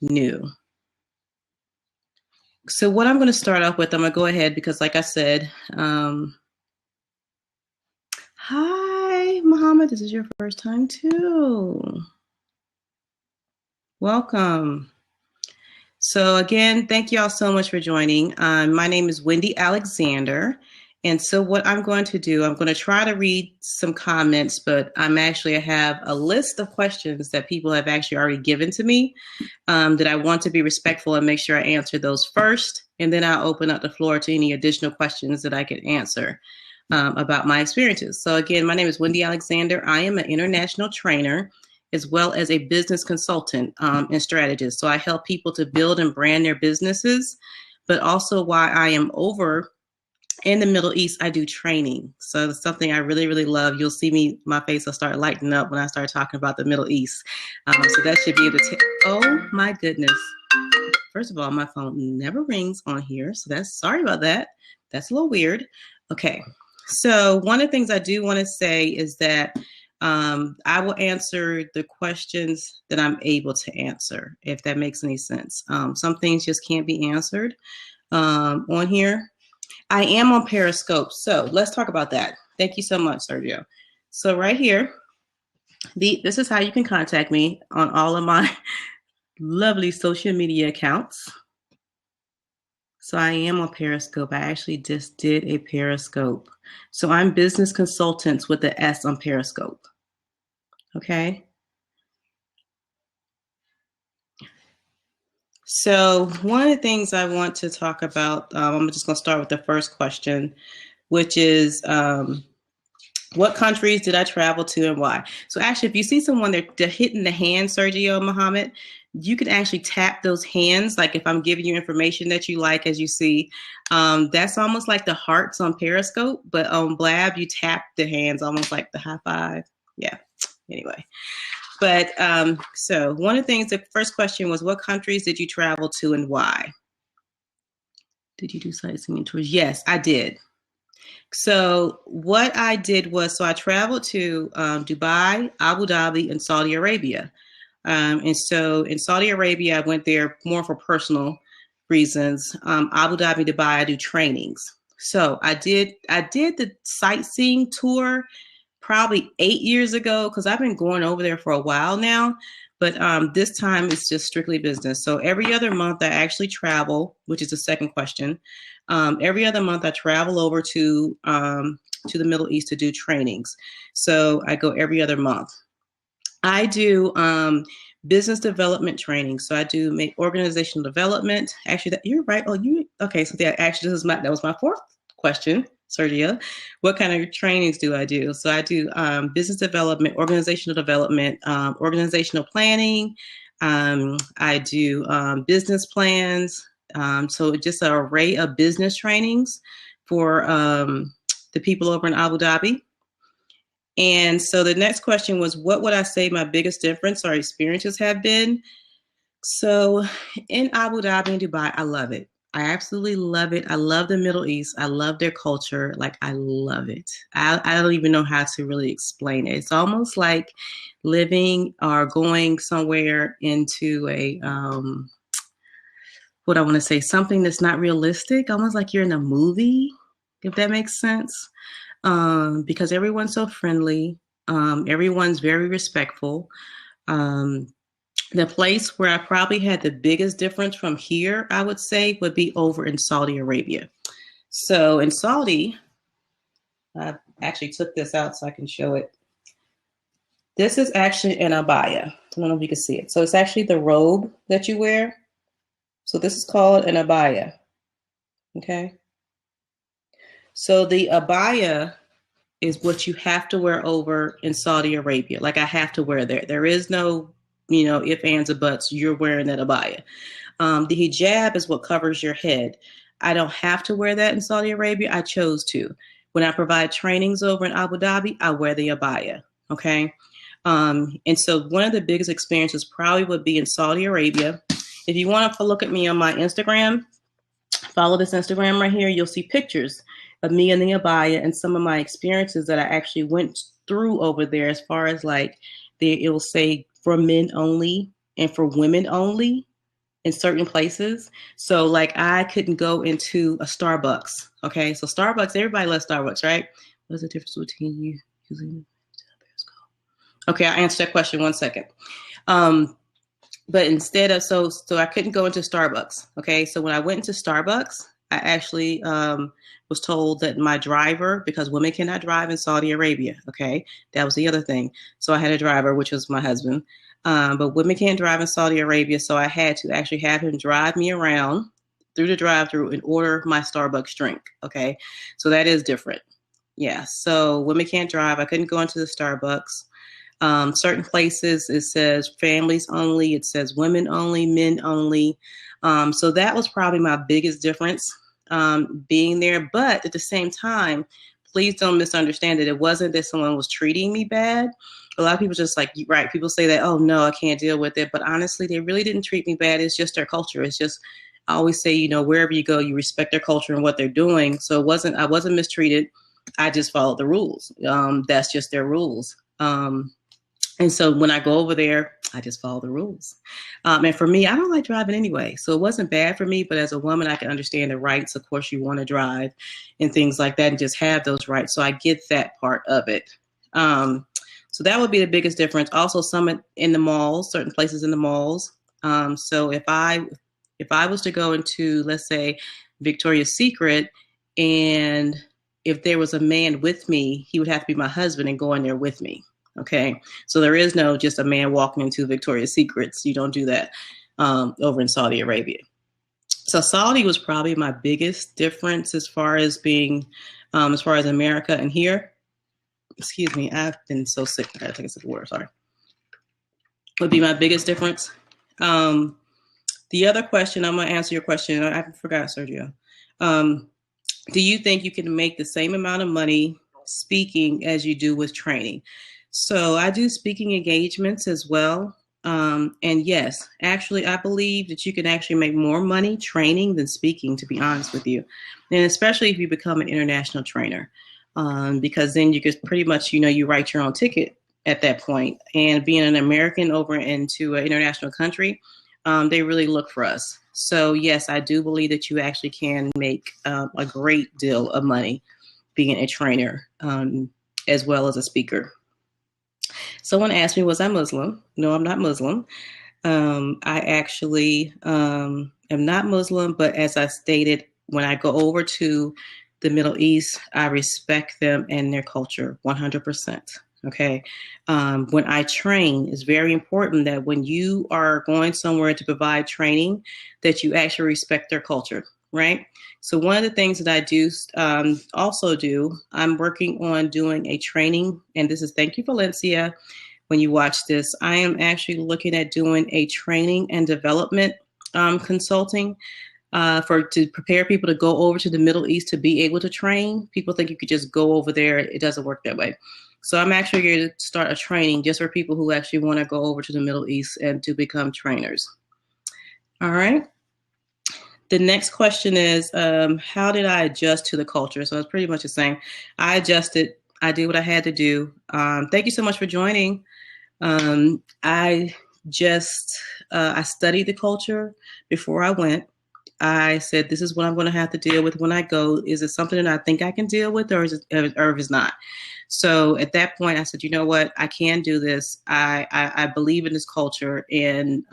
new. So what I'm going to start off with, I'm going to go ahead because like I said, hi, Muhammad, this is your first time too. Welcome. So again, thank you all so much for joining. My name is Wendy Alexander. And so what I'm going to do, I'm going to try to read some comments, but I have a list of questions that people have actually already given to me that I want to be respectful and make sure I answer those first. And then I'll open up the floor to any additional questions that I could answer about my experiences. So again, my name is Wendy Alexander. I am an international trainer as well as a business consultant and strategist. So I help people to build and brand their businesses, but also while I am over in the Middle East, I do training. So it's something I really, really love. You'll see my face will start lighting up when I start talking about the Middle East. So that should be able to oh my goodness. First of all, my phone never rings on here. So sorry about that. That's a little weird. Okay. So one of the things I do want to say is that I will answer the questions that I'm able to answer, if that makes any sense. Some things just can't be answered on here. I am on Periscope, so let's talk about that. Thank you so much, Sergio. So right here, this is how you can contact me on all of my lovely social media accounts. So I am on Periscope. I actually just did a Periscope. So I'm Business Consultants with the S on Periscope. Okay. So one of the things I want to talk about, I'm just going to start with the first question, which is what countries did I travel to and why? So actually, if you see someone, they're hitting the hand, Sergio Mohammed, you can actually tap those hands. Like if I'm giving you information that you like, as you see, that's almost like the hearts on Periscope, but on Blab, you tap the hands almost like the high five. Yeah, anyway. But so one of the things, the first question was, what countries did you travel to and why? Did you do sightseeing tours? Yes, I did. So what I did was, so I traveled to Dubai, Abu Dhabi, and Saudi Arabia. And so in Saudi Arabia, I went there more for personal reasons. Abu Dhabi, Dubai, I do trainings. So I did the sightseeing tour probably 8 years ago, because I've been going over there for a while now. But this time it's just strictly business. So every other month I actually travel, which is the second question. Every other month I travel over to the Middle East to do trainings. So I go every other month. I do business development training. So I do make organizational development. Actually, you're right. Oh, okay. So that was my fourth question, Sergio. What kind of trainings do I do? So I do business development, organizational planning. I do business plans. So just an array of business trainings for the people over in Abu Dhabi. And so the next question was, what would I say my biggest difference or experiences have been? So in Abu Dhabi and Dubai, I love it. I absolutely love it. I love the Middle East. I love their culture. Like, I love it. I don't even know how to really explain it. It's almost like living or going somewhere into a, what I want to say, something that's not realistic, almost like you're in a movie, if that makes sense. Because everyone's so friendly. Everyone's very respectful. The place where I probably had the biggest difference from here, I would say, would be over in Saudi Arabia. So in Saudi, I actually took this out so I can show it. This is actually an abaya. I don't know if you can see it. So it's actually the robe that you wear. So this is called an abaya. Okay. So the abaya is what you have to wear over in Saudi Arabia. Like, I have to wear there. There is no, ifs, ands, or buts. You're wearing that abaya. The hijab is what covers your head. I don't have to wear that in Saudi Arabia. I chose to. When I provide trainings over in Abu Dhabi, I wear the abaya. Okay. And so one of the biggest experiences probably would be in Saudi Arabia. If you want to look at me on my Instagram, follow this Instagram right here, you'll see pictures of me in the abaya and some of my experiences that I actually went through over there, as far as like it will say for men only and for women only in certain places. So like I couldn't go into a Starbucks. Okay. So Starbucks, everybody loves Starbucks, right? What's the difference between you using? Okay, I'll answer that question 1 second. But instead of, so I couldn't go into Starbucks. Okay. So when I went into Starbucks, I actually was told that my driver, because women cannot drive in Saudi Arabia. Okay. That was the other thing. So I had a driver, which was my husband. But women can't drive in Saudi Arabia. So I had to actually have him drive me around through the drive-through and order my Starbucks drink. Okay. So that is different. Yeah. So women can't drive. I couldn't go into the Starbucks. Certain places it says families only, it says women only, men only. So that was probably my biggest difference being there. But at the same time, please don't misunderstand it. It wasn't that someone was treating me bad. A lot of people just like, right, people say that, oh no, I can't deal with it. But honestly, they really didn't treat me bad. It's just their culture. It's just, I always say, you know, wherever you go, you respect their culture and what they're doing. So I wasn't mistreated. I just followed the rules. That's just their rules. And so when I go over there, I just follow the rules. And for me, I don't like driving anyway. So it wasn't bad for me. But as a woman, I can understand the rights. Of course, you want to drive and things like that and just have those rights. So I get that part of it. So that would be the biggest difference. Also, some in the malls, certain places in the malls. So if I was to go into, let's say, Victoria's Secret, and if there was a man with me, he would have to be my husband and go in there with me. Okay, so there is no just a man walking into Victoria's Secrets. You don't do that over in Saudi Arabia. So Saudi was probably my biggest difference as far as being, as far as America and here. Excuse me, I've been so sick. I gotta take a sip of water. Sorry. Would be my biggest difference. The other question, I'm gonna answer your question. I forgot, Sergio. Do you think you can make the same amount of money speaking as you do with training? So I do speaking engagements as well. And yes, actually, I believe that you can actually make more money training than speaking, to be honest with you. And especially if you become an international trainer, because then you could pretty much, you know, you write your own ticket at that point. And being an American over into an international country, they really look for us. So yes, I do believe that you actually can make a great deal of money being a trainer as well as a speaker. Someone asked me, was I Muslim? No, I'm not Muslim. I actually am not Muslim, but as I stated, when I go over to the Middle East, I respect them and their culture 100%. Okay. When I train, it's very important that when you are going somewhere to provide training, that you actually respect their culture, right? So one of the things that I do also do, I'm working on doing a training, and this is, thank you, Valencia, when you watch this, I am actually looking at doing a training and development consulting to prepare people to go over to the Middle East to be able to train. People think you could just go over there. It doesn't work that way. So I'm actually going to start a training just for people who actually want to go over to the Middle East and to become trainers. All right. The next question is, how did I adjust to the culture? So it's pretty much the same. I adjusted. I did what I had to do. Thank you so much for joining. I studied the culture before I went. I said, this is what I'm going to have to deal with when I go. Is it something that I think I can deal with, or is it, or if it's not? So at that point, I said, you know what? I can do this. I believe in this culture, and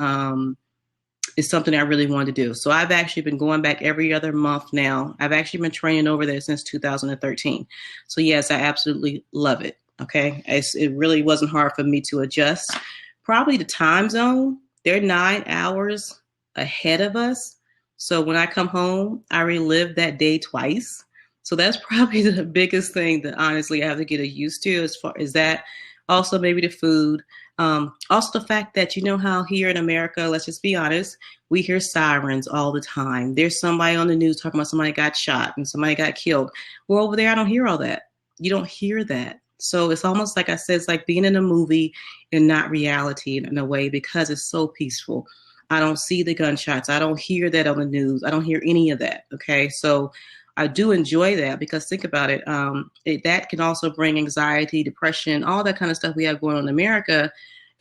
it's something I really want to do. So I've actually been going back every other month now. I've actually been training over there since 2013. So yes, I absolutely love it. Okay. It really wasn't hard for me to adjust. Probably the time zone, they're 9 hours ahead of us. So when I come home, I relive that day twice. So that's probably the biggest thing that honestly I have to get used to, as far as that. Also maybe the food. Also the fact that, you know how here in America, let's just be honest, we hear sirens all the time. There's somebody on the news talking about somebody got shot and somebody got killed. Well, over there, I don't hear all that. You don't hear that. So it's almost like I said, it's like being in a movie and not reality in a way, because it's so peaceful. I don't see the gunshots. I don't hear that on the news. I don't hear any of that. Okay. So I do enjoy that, because think about it. That can also bring anxiety, depression, all that kind of stuff we have going on in America.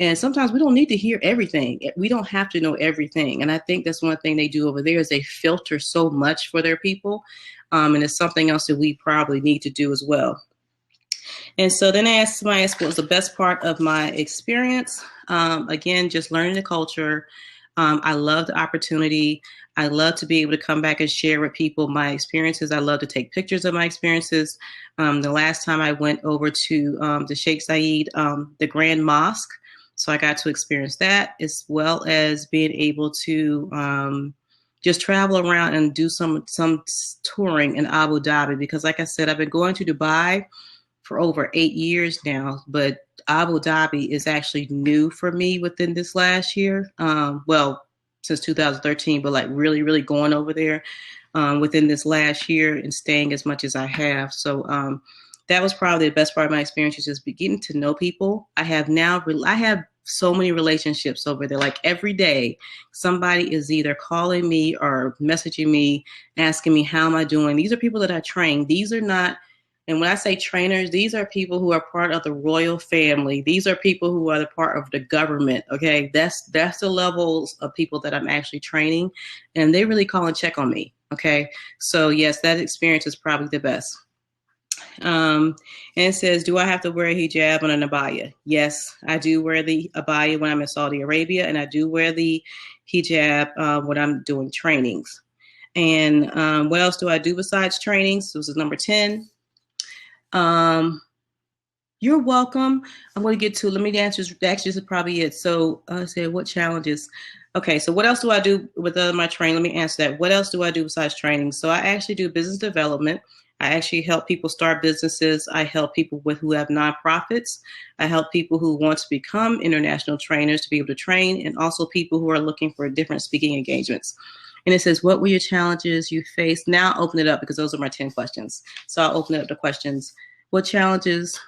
And sometimes we don't need to hear everything. We don't have to know everything. And I think that's one thing they do over there is they filter so much for their people. And it's something else that we probably need to do as well. And so then somebody asked what was the best part of my experience. Again, just learning the culture. I love the opportunity. I love to be able to come back and share with people my experiences. I love to take pictures of my experiences. The last time I went over to the Sheikh Zayed, the Grand Mosque. So I got to experience that, as well as being able to just travel around and do some touring in Abu Dhabi. Because like I said, I've been going to Dubai for over 8 years now, but Abu Dhabi is actually new for me within this last year. Well, since 2013, but like really, really going over there within this last year and staying as much as I have. So that was probably the best part of my experience, is just getting to know people. I have so many relationships over there. Like every day, somebody is either calling me or messaging me, asking me, how am I doing? These are people that I train. These are not, and when I say trainers, these are people who are part of the royal family. These are people who are the part of the government. Okay, that's the levels of people that I'm actually training, and they really call and check on me. Okay, so yes, that experience is probably the best. And it says, do I have to wear a hijab and an abaya? Yes, I do wear the abaya when I'm in Saudi Arabia, and I do wear the hijab when I'm doing trainings. And what else do I do besides trainings? This is number 10. You're welcome. I'm going to get to, let me answer, actually, this is probably it. So I said, what challenges? Okay, so what else do I do with my training? Let me answer that. What else do I do besides training? So I actually do business development. I actually help people start businesses. I help people who have nonprofits. I help people who want to become international trainers to be able to train, and also people who are looking for different speaking engagements. And it says, what were your challenges you faced? Now I'll open it up because those are my 10 questions. So I'll open it up to questions. What challenges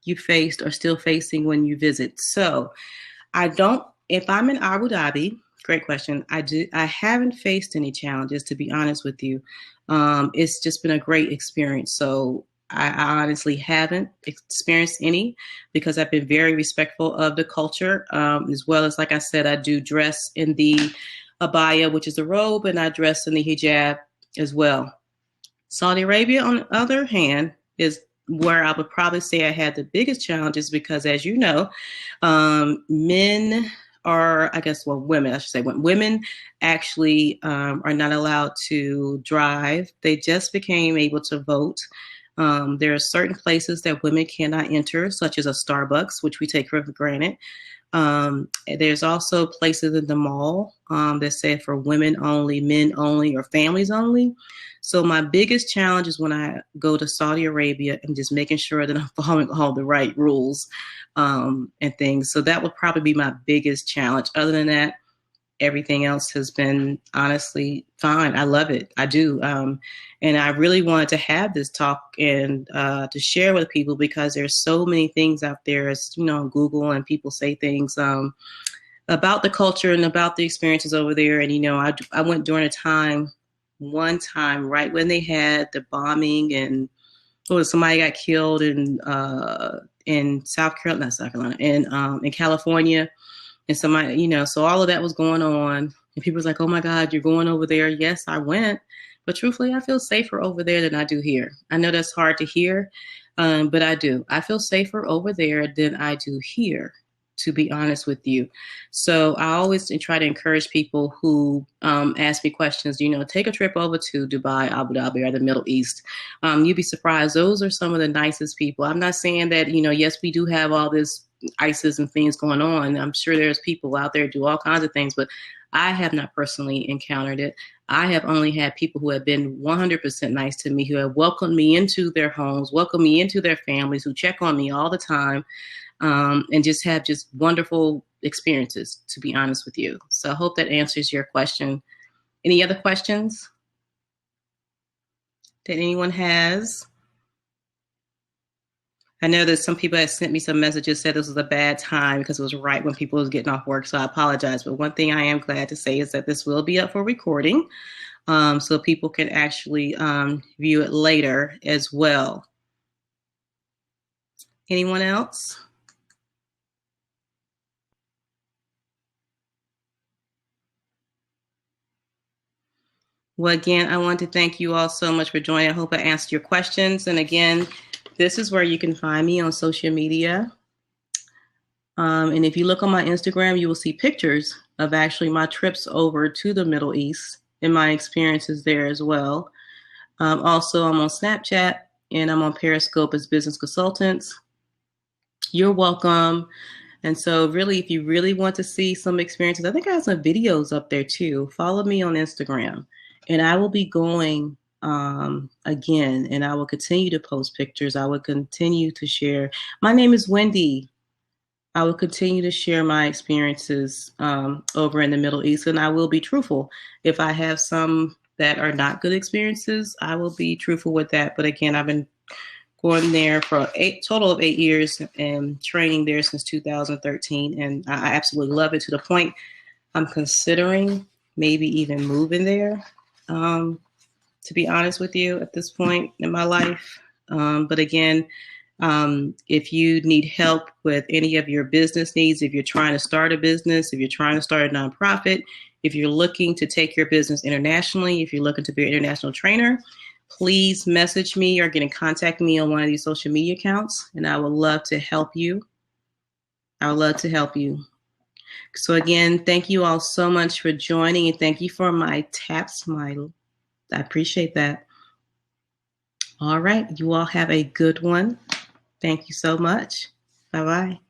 you faced or still facing when you visit? So if I'm in Abu Dhabi, great question. I haven't faced any challenges, to be honest with you. It's just been a great experience. So I honestly haven't experienced any, because I've been very respectful of the culture, as well as, like I said, I do dress in the abaya, which is a robe, and I dress in the hijab as well. Saudi Arabia, on the other hand, is where I would probably say I had the biggest challenges, because, as you know, men are, women, I should say, when women actually are not allowed to drive. They just became able to vote. There are certain places that women cannot enter, such as a Starbucks, which we take for granted. There's also places in the mall that say for women only, men only, or families only. So my biggest challenge is when I go to Saudi Arabia and just making sure that I'm following all the right rules and things. So that would probably be my biggest challenge. Other than that, everything else has been honestly fine. I love it. I do. And I really wanted to have this talk and to share with people, because there's so many things out there, as you know, on Google, and people say things about the culture and about the experiences over there. And, you know, I went during one time right when they had the bombing, and somebody got killed in South Carolina, not South Carolina, in California. And somebody, you know, so all of that was going on, and people was like, oh my God, you're going over there. Yes, I went. But truthfully, I feel safer over there than I do here. I know that's hard to hear, but I do. I feel safer over there than I do here, to be honest with you. So I always try to encourage people who ask me questions, you know, take a trip over to Dubai, Abu Dhabi, or the Middle East. You'd be surprised. Those are some of the nicest people. I'm not saying that, you know, yes, we do have all this ISIS and things going on. I'm sure there's people out there who do all kinds of things, but I have not personally encountered it. I have only had people who have been 100% nice to me, who have welcomed me into their homes, welcomed me into their families, who check on me all the time, and just have just wonderful experiences, to be honest with you. So I hope that answers your question. Any other questions that anyone has? I know that some people have sent me some messages, said this was a bad time because it was right when people was getting off work. So I apologize. But one thing I am glad to say is that this will be up for recording, so people can actually view it later as well. Anyone else? Well, again, I want to thank you all so much for joining. I hope I answered your questions. And again, this is where you can find me on social media. And if you look on my Instagram, you will see pictures of actually my trips over to the Middle East and my experiences there as well. Also, I'm on Snapchat and I'm on Periscope as business consultants. You're welcome. And so really, if you really want to see some experiences, I think I have some videos up there too. Follow me on Instagram and I will be going again, and I will continue to post pictures. I will continue to share. My name is Wendy. I will continue to share my experiences over in the Middle East, and I will be truthful. If I have some that are not good experiences, I will be truthful with that. But again, I've been going there for total of 8 years and training there since 2013, and I absolutely love it to the point I'm considering maybe even moving there. To be honest with you, at this point in my life, but again. If you need help with any of your business needs, if you're trying to start a business, if you're trying to start a nonprofit, if you're looking to take your business internationally, if you're looking to be an international trainer, please message me or get in contact with me on one of these social media accounts, and I would love to help you. I would love to help you. So again, thank you all so much for joining, and thank you for my taps. I appreciate that. All right, you all have a good one. Thank you so much. Bye-bye.